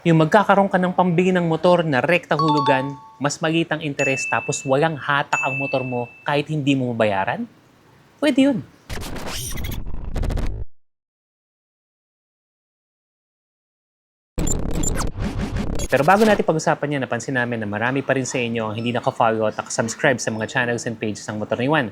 Yung magkakaroon ka ng pambili ng motor na rekta hulugan, mas maliit ang interes tapos walang hatak ang motor mo kahit hindi mo mabayaran? Pwede yun. Pero bago natin pag-usapan yan, napansin namin na marami pa rin sa inyo ang hindi naka-follow at naka-subscribe sa mga channels and pages ng Motor ni Juan.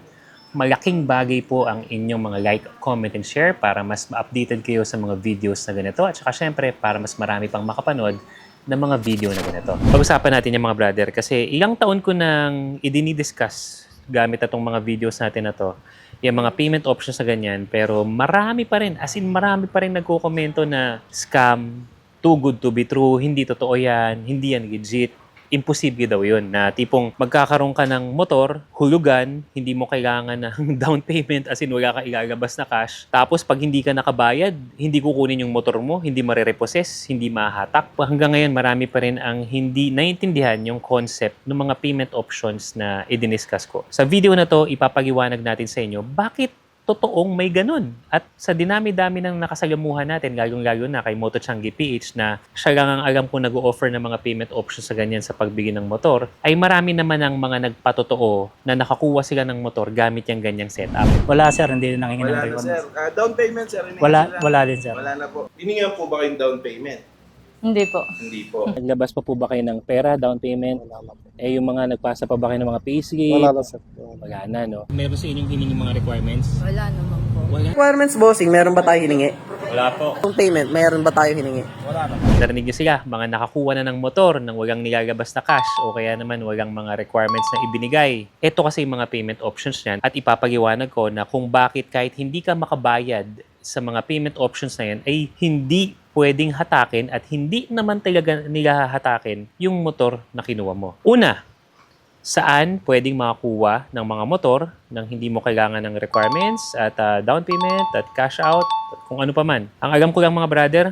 Malaking bagay po ang inyong mga like, comment, and share para mas ma-updated kayo sa mga videos na ganito at saka syempre para mas marami pang makapanood ng mga video na ganito. Pag-usapan natin yung mga brother kasi ilang taon ko nang i-discuss gamit itong mga videos natin na to, yung mga payment options na ganyan, pero marami pa rin, as in marami pa rin nagko-komento na scam, too good to be true, hindi totoo yan, hindi yan legit. Imposible daw yun na tipong magkakaroon ka ng motor, hulugan, hindi mo kailangan ng down payment as in wala ka ilalabas na cash. Tapos pag hindi ka nakabayad, hindi kukunin yung motor mo, hindi marerepossess, hindi mahatak. Hanggang ngayon marami pa rin ang hindi naiintindihan yung concept ng mga payment options na i-discuss ko. Sa video na to, ipapaliwanag natin sa inyo bakit totoong may ganun. At sa dinami-dami ng nakasalamuhan natin, lalong-lalo na kay Moto Changi PH na siya lang ang alam ko nag-o-offer ng mga payment options sa ganyan sa pagbigay ng motor, ay marami naman ang mga nagpatotoo na nakakuha sila ng motor gamit yung ganyang setup. Wala sir, hindi rin nangingi ng Wala na requirements. sir. Down payment sir. Wala din sir. Wala na po. Hiningan po ba kayong down payment? Hindi po. Hindi po. Naglabas pa po ba kayo ng pera, down payment? Eh yung mga nagpasa pa ba kayo ng mga payslip? Wala na sir. Wala na, no? Meron sa inyong hiningi mga requirements? Wala naman po. Wala. Requirements bossing, meron ba tayo hiningi? Wala po. Yung payment, meron ba tayo hiningi? Narinig niyo sila, mga nakakuha na ng motor nang walang nilalabas na cash o kaya naman walang mga requirements na ibinigay. Ito kasi yung mga payment options niyan at ipapaliwanag ko na kung bakit kahit hindi ka makabayad sa mga payment options na yan ay hindi pwedeng hatakin at hindi naman talaga nila hatakin yung motor na kinuha mo. Una, saan pwedeng makakuha ng mga motor nang hindi mo kailangan ng requirements at down payment at cash out at kung ano pa man. Ang alam ko lang mga brother,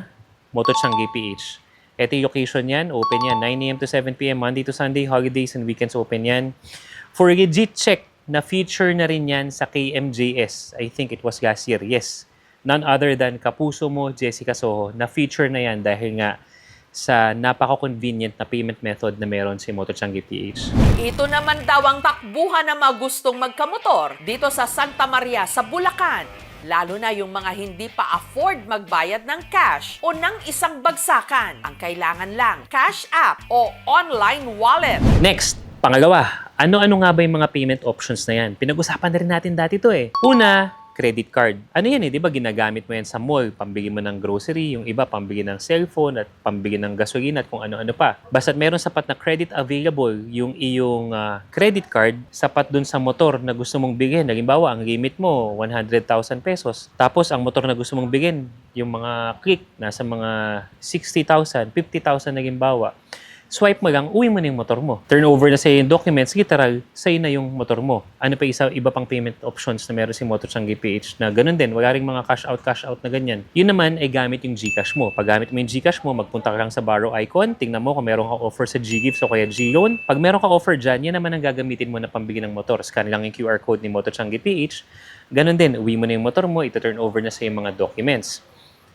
Moto Changi PH. Ito yung location yan, open yan 9 AM to 7 PM, Monday to Sunday, holidays and weekends open yan. For legit check, na feature na rin yan sa KMJS. I think it was last year, yes. None other than kapuso mo, Jessica Soho, na feature na yan dahil nga sa napaka-convenient na payment method na meron si Moto Changi PH. Ito naman daw ang takbuhan ng mga gustong magkamotor dito sa Santa Maria sa Bulacan. Lalo na yung mga hindi pa afford magbayad ng cash o ng isang bagsakan. Ang kailangan lang, cash app o online wallet. Next, pangalawa, ano-ano nga ba yung mga payment options na yan? Pinag-usapan na rin natin dati to eh. Una, credit card. Ano yan eh, di ba ginagamit mo yan sa mall, pambili mo ng grocery, yung iba pambili ng cellphone at pambili ng gasolina at kung ano-ano pa. Basta't meron sapat na credit available, yung iyong credit card, sapat dun sa motor na gusto mong bilhin. Halimbawa, ang limit mo, 100,000 pesos. Tapos, ang motor na gusto mong bilhin, yung mga click, nasa mga 60,000, 50,000 na halimbawa. Swipe mo lang, uwi mo na yung motor mo. Turn over na sa'yo yung documents, literal, sa'yo na yung motor mo. Ano pa iba pang payment options na meron si Moto Changi PH na ganun din, wala ring mga cash out na ganyan. Yun naman ay gamit yung GCash mo. Pag gamit mo yung GCash mo, magpunta ka lang sa borrow icon, tingnan mo kung meron kang offer sa GGives o kaya GLoan. Pag meron kang offer dyan, yan naman ang gagamitin mo na pambili ng motor. Scan lang yung QR code ni Moto Changi PH. Ganun din, uwi mo na yung motor mo, ito-turn over na sa yung mga documents.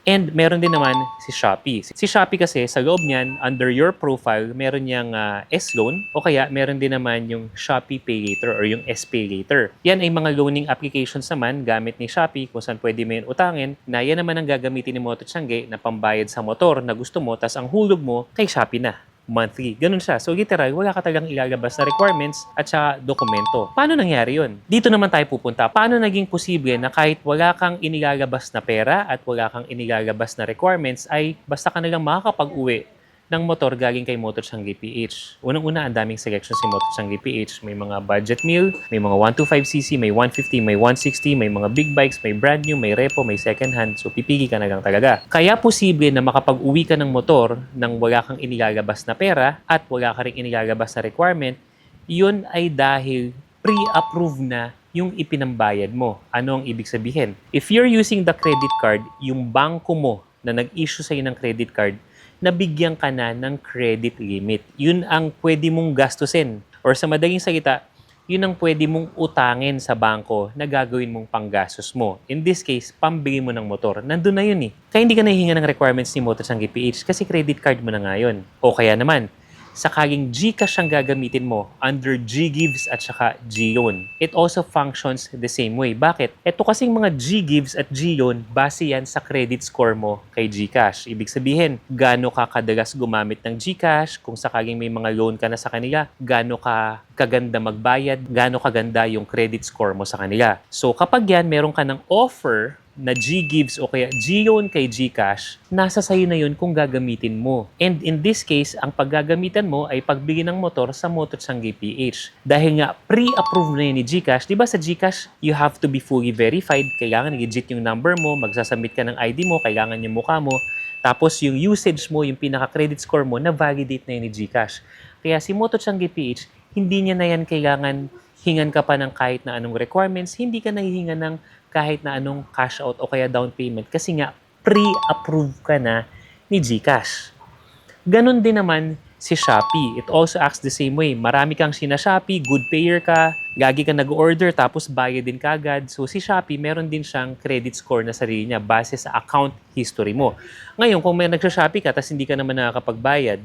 And meron din naman si Shopee. Si Shopee kasi sa loob niyan, under your profile, meron niyang S-Loan o kaya meron din naman yung Shopee Pay Later or yung S-Pay Later. Yan ay mga loaning applications naman gamit ni Shopee kung saan pwede mo yun utangin na yan naman ang gagamitin ni Moto Changi na pambayad sa motor na gusto mo tas ang hulog mo kay Shopee na. Monthly. Ganun siya. So literal, wala ka talagang ilalabas na requirements at saka dokumento. Paano nangyari yun? Dito naman tayo pupunta. Paano naging posible na kahit wala kang inilalabas na pera at wala kang inilalabas na requirements ay basta ka nalang makakapag-uwi ng motor galing kay Moto Changi PH. Unang-una, ang daming selection si Moto Changi PH. May mga budget meal, may mga 125cc, may 150, may 160, may mga big bikes, may brand new, may repo, may second hand. So, pipili ka na lang talaga. Kaya posible na makapag-uwi ka ng motor nang wala kang inilalabas na pera at wala ka rin inilalabas na requirement, yun ay dahil pre-approve na yung ipinambayad mo. Ano ang ibig sabihin? If you're using the credit card, yung bangko mo na nag-issue sa'yo ng credit card, nabigyan ka na ng credit limit. Yun ang pwede mong gastusin. Or sa madaling salita, yun ang pwede mong utangin sa bangko na gagawin mong panggastos mo. In this case, pambili mo ng motor. Nandun na yun eh. Kaya hindi ka nahihinga ng requirements ni Motosanggi PH kasi credit card mo na nga yun. O kaya naman, sakaling GCash ang gagamitin mo under GGives at saka GLoan. It also functions the same way. Bakit? Ito kasing mga GGives at GLoan, base yan sa credit score mo kay GCash. Ibig sabihin, gaano ka kadalas gumamit ng GCash, kung sakaling may mga loan ka na sa kanila, gaano ka kaganda magbayad, gaano kaganda yung credit score mo sa kanila. So kapag yan, meron ka ng offer na GGives o kaya GLoan kay GCash, nasa sayo na yun kung gagamitin mo. And in this case, ang paggagamitan mo ay pagbili ng motor sa Motosanggi PH. Dahil nga, pre-approve na yun ni GCash. Di ba sa GCash, you have to be fully verified. Kailangan legit yung number mo, magsasubmit ka ng ID mo, kailangan yung mukha mo. Tapos yung usage mo, yung pinaka-credit score mo, na-validate na yun ni GCash. Kaya si Motosanggi PH, hindi niya na yan kailangan hingan ka pa ng kahit na anong requirements, hindi ka nahihinga ng kahit na anong cash out o kaya down payment kasi nga pre-approve ka na ni GCash. Ganon din naman si Shopee. It also acts the same way. Marami kang sina-Shopee, good payer ka, lagi ka nag-order tapos bayad din kagad. So si Shopee, meron din siyang credit score na sarili niya base sa account history mo. Ngayon, kung may nagsa-Shopee ka tapos hindi ka naman nakakapagbayad,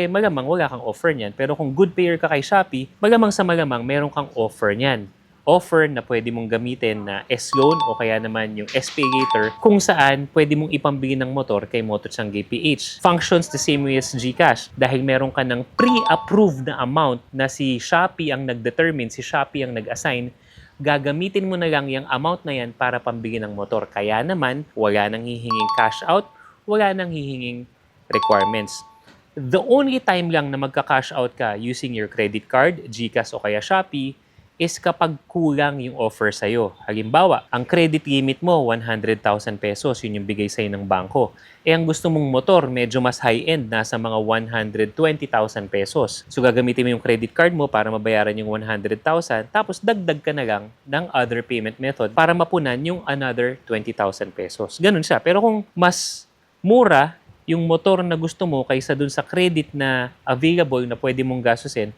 malamang wala kang offer niyan. Pero kung good payer ka kay Shopee, malamang sa malamang meron kang offer niyan. Offer na pwede mong gamitin na S-Loan o kaya naman yung SPayLater kung saan pwede mong ipambili ng motor kay Motosanggi PH. Functions the same way as GCash dahil meron ka ng pre-approved na amount na si Shopee ang nag-determine, si Shopee ang nag-assign, gagamitin mo na lang yung amount na yan para pambili ng motor. Kaya naman, wala nang hihinging cash out, wala nang hihinging requirements. The only time lang na magka-cash out ka using your credit card, GCash o kaya Shopee, is kapag kulang yung offer sa'yo. Halimbawa, ang credit limit mo, 100,000 pesos, yun yung bigay sa'yo ng bangko. Ang gusto mong motor, medyo mas high-end, nasa mga 120,000 pesos. So, gagamitin mo yung credit card mo para mabayaran yung 100,000, tapos dagdag ka na lang ng other payment method para mapunan yung another 20,000 pesos. Ganun siya. Pero kung mas mura yung motor na gusto mo kaysa dun sa credit na available na pwede mong gastusin,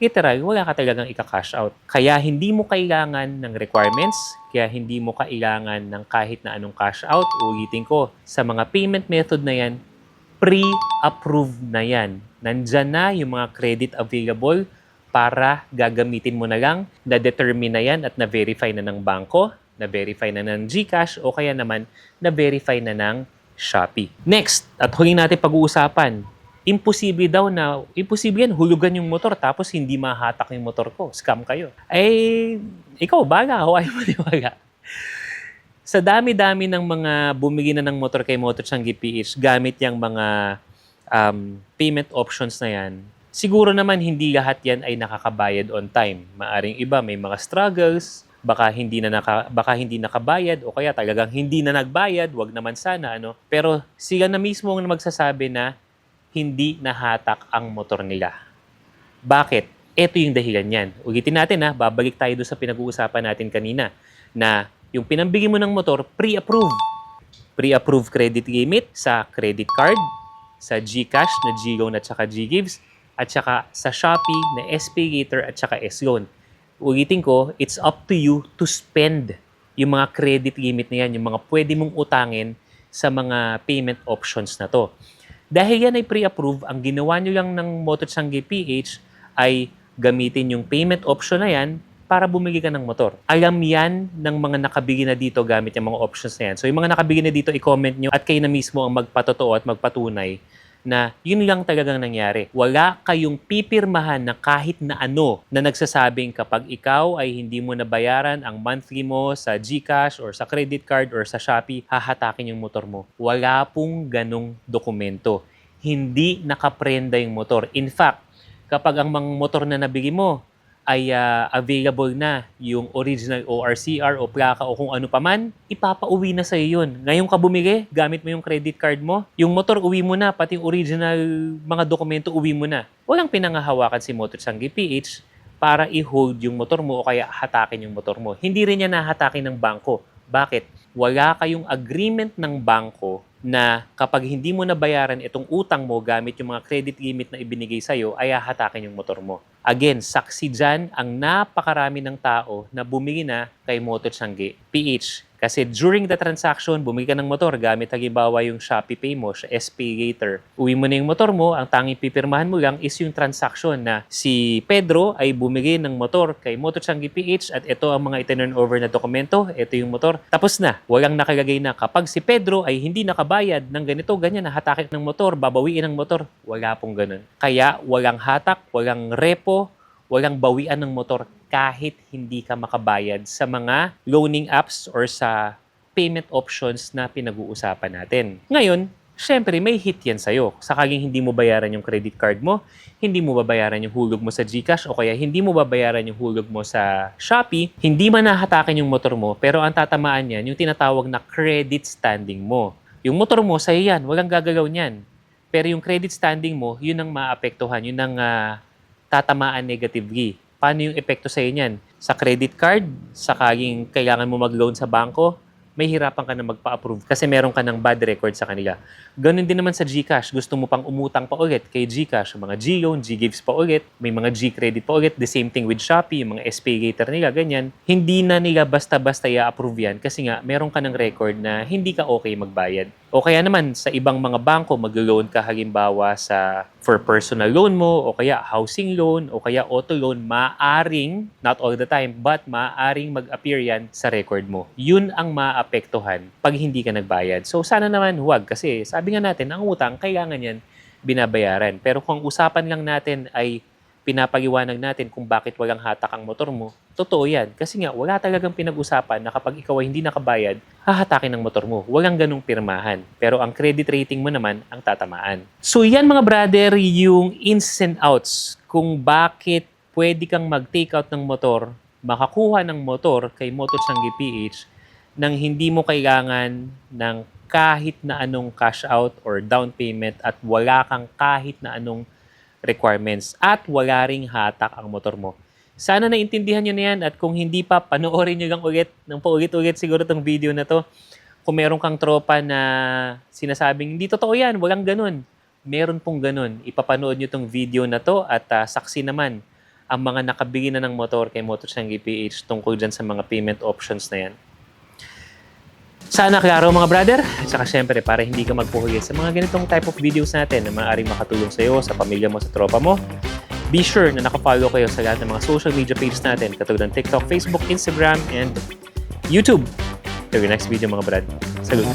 literal, wala ka talagang ika-cash out. Kaya hindi mo kailangan ng requirements, kaya hindi mo kailangan ng kahit na anong cash out. Ulitin ko, sa mga payment method na yan, pre-approved na yan. Nandyan na yung mga credit available para gagamitin mo na lang, na-determine na yan at na-verify na ng bangko, na-verify na ng GCash, o kaya naman na-verify na ng Shopee. Next, at huling natin pag-uusapan, imposible yan, hulugan yung motor tapos hindi mahatak yung motor ko. Scam kayo. Ikaw, baga ako ay maniwala. Sa dami-dami ng mga bumili na ng motor kay Motosanggi PH, gamit yung mga payment options na yan, siguro naman hindi lahat yan ay nakakabayad on time. Maaring iba, may mga struggles, baka hindi nakabayad o kaya talagang hindi na nagbayad, wag naman sana, Pero sila na mismo ang magsasabi na hindi nahatak ang motor nila. Bakit? Ito yung dahilan yan. Ulitin natin babalik tayo doon sa pinag-uusapan natin kanina na yung pinambili mo ng motor, pre-approve. Pre-approve credit limit sa credit card, sa GCash na GLoan at saka GGives, at saka sa Shopee na SPayLater at saka S-Loan. Ulitin ko, it's up to you to spend yung mga credit limit na yan, yung mga pwede mong utangin sa mga payment options na to. Dahil yan ay pre-approve, ang ginawa nyo lang ng Motosanggi PH ay gamitin yung payment option na yan para bumili ka ng motor. Alam yan ng mga nakabili na dito gamit yung mga options na yan. So yung mga nakabili na dito, i-comment nyo at kayo na mismo ang magpatotoo at magpatunay na yun lang talagang nangyari. Wala kayong pipirmahan na kahit na ano na nagsasabing kapag ikaw ay hindi mo nabayaran ang monthly mo sa GCash or sa credit card or sa Shopee, hahatakin yung motor mo. Wala pong ganong dokumento. Hindi nakaprenda yung motor. In fact, kapag ang mga motor na nabili mo ay available na yung original ORCR o plaka o kung ano pa man, ipapauwi na sa'yo yun. Ngayon ka bumili, gamit mo yung credit card mo, yung motor uwi mo na, pati yung original mga dokumento uwi mo na. Walang pinangahawakan si Motosanggi PH para i-hold yung motor mo o kaya hatakin yung motor mo. Hindi rin niya nahatakin ng bangko. Bakit? Wala kayong agreement ng bangko na kapag hindi mo nabayaran itong utang mo gamit yung mga credit limit na ibinigay sa'yo, ay hahatakin yung motor mo. Again, saksi dyan ang napakarami ng tao na bumili na kay Moto Tiangge PH. Kasi during the transaction, bumili ka ng motor gamit halimbawa yung Shopee Pay mo, sa SPay Later. Uwi mo na yung motor mo, ang tanging pipirmahan mo lang is yung transaction na si Pedro ay bumili ng motor kay Moto Tiangge PH at ito ang mga itinurn over na dokumento, ito yung motor. Tapos na, walang nakalagay na kapag si Pedro ay hindi nakabayad ng ganito, ganyan, hatakin ng motor, babawiin ng motor. Wala pong ganun. Kaya walang hatak, walang repo, walang bawian ng motor kahit hindi ka makabayad sa mga loaning apps or sa payment options na pinag-uusapan natin. Ngayon, syempre may hit yan sa'yo. Sakaling hindi mo bayaran yung credit card mo, hindi mo babayaran yung hulog mo sa GCash o kaya hindi mo babayaran yung hulog mo sa Shopee, hindi man nahatakin yung motor mo, pero ang tatamaan yan, yung tinatawag na credit standing mo. Yung motor mo, sa'yo yan, walang gagalaw niyan. Pero yung credit standing mo, yun ang maapektuhan, yun ang tatamaan negatively. Paano yung epekto sa niyan? Sa credit card, sakaling kailangan mo mag-loan sa bangko, may hirapan ka na magpa-approve kasi meron ka ng bad record sa kanila. Ganun din naman sa GCash. Gusto mo pang umutang pa ulit kay GCash, mga G-Loan, G-Gives pa ulit, may mga G-Credit pa ulit. The same thing with Shopee, yung mga SPay Later nila, ganyan. Hindi na nila basta-basta i-approve yan kasi nga meron ka ng record na hindi ka okay magbayad. O kaya naman sa ibang mga bangko, mag-loan ka halimbawa for personal loan mo, o kaya housing loan, o kaya auto loan, maaring, not all the time, but maaring mag-appear yan sa record mo. Yun ang maapektuhan pag hindi ka nagbayad. So sana naman huwag kasi sabi nga natin, ang utang, kailangan yan binabayaran. Pero kung usapan lang natin ay pinapaliwanag natin kung bakit walang hatak ang motor mo, totoo yan. Kasi nga, wala talagang pinag-usapan na kapag ikaw ay hindi nakabayad, hahatakin ng motor mo. Walang ganung pirmahan. Pero ang credit rating mo naman ang tatamaan. So yan mga brother, yung ins and outs kung bakit pwede kang mag-take out ng motor, makakuha ng motor kay Moto Tiangge PH nang hindi mo kailangan ng kahit na anong cash out or down payment at wala kang kahit na anong requirements at wala ring hatak ang motor mo. Sana naintindihan nyo na yan at kung hindi pa, panoorin nyo lang ulit ng paulit-ulit siguro tong video na to. Kung meron kang tropa na sinasabing, hindi totoo yan, walang ganun. Meron pong ganun. Ipapanood nyo tong video na to at saksi naman ang mga nakabili na ng motor kay Moto Tiangge PH tungkol dyan sa mga payment options na yan. Sana klaro mga brother. At saka syempre, para hindi ka magpuhuli sa mga ganitong type of videos natin na maaaring makatulong sa iyo, sa pamilya mo, sa tropa mo, be sure na nakafollow kayo sa lahat ng mga social media pages natin katulad ng TikTok, Facebook, Instagram, and YouTube. Till your next video mga brad. Salute!